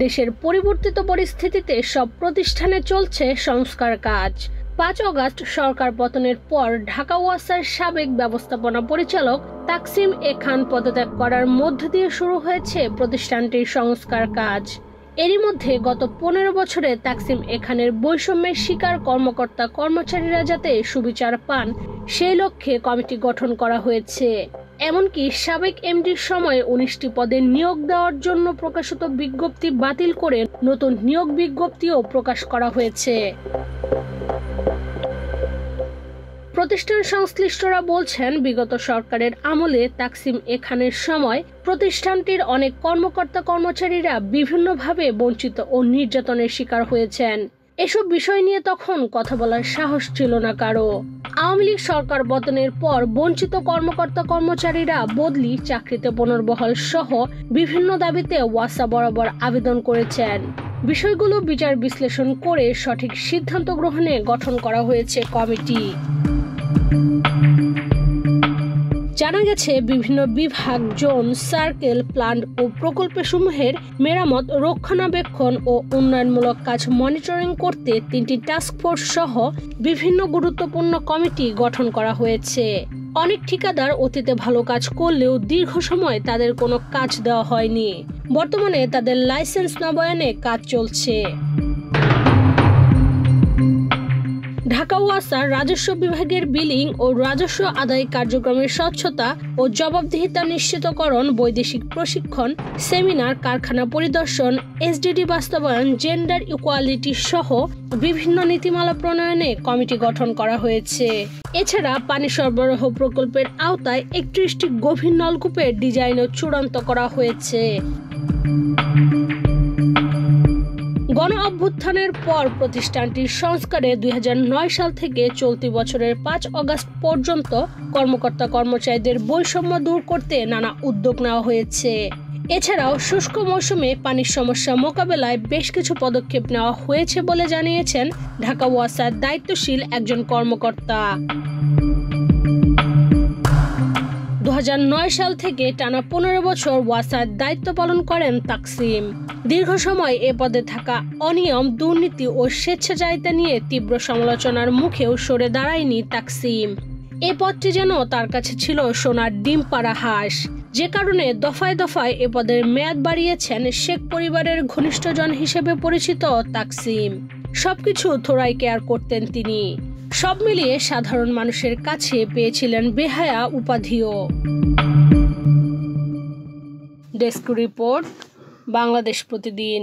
দেশের পরিবর্তিত পরিস্থিতিতে সব প্রতিষ্ঠানে চলছে সংস্কার কাজ। 5 আগস্ট সরকার পতনের পর ঢাকা ওয়াসার সাবেক ব্যবস্থাপনা পরিচালক তাকসিম এ খান পদত্যাগ করার মধ্য দিয়ে শুরু হয়েছে প্রতিষ্ঠানটির সংস্কার কাজ। এরই মধ্যে গত 15 বছরে তাকসিম এ খানের বৈষম্যের শিকার কর্মকর্তা কর্মচারীরা যাতে সুবিচার পান সেই লক্ষ্যে কমিটি গঠন করা হয়েছে। এমনকি সাবেক এমডির সময় 19টি পদে নিয়োগ দেওয়ার জন্য প্রকাশিত বিজ্ঞপ্তি বাতিল করে নতুন নিয়োগ বিজ্ঞপ্তিও প্রকাশ করা হয়েছে। প্রতিষ্ঠান সংশ্লিষ্টরা বলছেন, বিগত সরকারের আমলে তাকসিম এ খানের সময় প্রতিষ্ঠানটির অনেক কর্মকর্তা কর্মচারীরা বিভিন্নভাবে বঞ্চিত ও নির্যাতনের শিকার হয়েছেন। এসব বিষয় নিয়ে তখন কথা বলার সাহস ছিল না কারো। আওয়ামী লীগ সরকার পতনের পর বঞ্চিত কর্মকর্তা কর্মচারীরা বদলি, চাকরিতে পুনর্বহাল সহ বিভিন্ন দাবিতে ওয়াসা বরাবর আবেদন করেছেন। বিষয়গুলো বিচার বিশ্লেষণ করে সঠিক সিদ্ধান্ত গ্রহণে গঠন করা হয়েছে কমিটি। জানা গেছে, বিভিন্ন বিভাগ, জোন, সার্কেল, প্ল্যান্ট ও প্রকল্পসমূহের মেরামত, রক্ষণাবেক্ষণ ও উন্নয়নমূলক কাজ মনিটরিং করতে 3টি টাস্কফোর্স সহ বিভিন্ন গুরুত্বপূর্ণ কমিটি গঠন করা হয়েছে। অনেক ঠিকাদার অতীতে ভালো কাজ করলেও দীর্ঘ সময় তাদের কোনো কাজ দেওয়া হয়নি। বর্তমানে তাদের লাইসেন্স নবায়নে কাজ চলছে। ঢাকা ওয়াসার রাজস্ব বিভাগের বিলিং ও রাজস্ব আদায় কার্যক্রমের স্বচ্ছতা ও জবাবদিহিতা নিশ্চিতকরণ, বৈদেশিক প্রশিক্ষণ, সেমিনার, কারখানা পরিদর্শন, এসডিডি বাস্তবায়ন, জেন্ডার ইকুয়ালিটি সহ বিভিন্ন নীতিমালা প্রণয়নে কমিটি গঠন করা হয়েছে। এছাড়া পানি সরবরাহ প্রকল্পের আওতায় 31টি গভীর নলকূপের ডিজাইনও চূড়ান্ত করা হয়েছে। গণ অভ্যুত্থানের পর প্রতিষ্ঠানটির সংস্কারে 2009 সাল থেকে চলতি বছরের 5 আগস্ট পর্যন্ত কর্মকর্তা কর্মচারীদের বৈষম্য দূর করতে নানা উদ্যোগ নেওয়া হয়েছে। এছাড়াও শুষ্ক মৌসুমে পানির সমস্যা মোকাবেলায় বেশ কিছু পদক্ষেপ নেওয়া হয়েছে বলে জানিয়েছেন ঢাকা ওয়াসার দায়িত্বশীল একজন কর্মকর্তা। 2009 সাল থেকে টানা 15 বছর ওয়াসার দায়িত্ব পালন করেন তাকসিম। দীর্ঘ সময় এ পদে থাকা অনিয়ম, দুর্নীতি ও স্বেচ্ছাচারিতা নিয়ে তীব্র সমালোচনার মুখেও সরে দাঁড়ায়নি তাকসিম। এ পদটি যেন তার কাছে ছিল সোনার ডিম পাড়া হাঁস, যে কারণে দফায় দফায় এ পদের মেয়াদ বাড়িয়েছেন শেখ পরিবারের ঘনিষ্ঠজন হিসেবে পরিচিত তাকসিম। সবকিছু থোড়াই কেয়ার করতেন তিনি। সব মিলিয়ে সাধারণ মানুষের কাছে পেয়েছিলেন বেহায়া উপাধিও। ডেস্ক রিপোর্ট, বাংলাদেশ প্রতিদিন।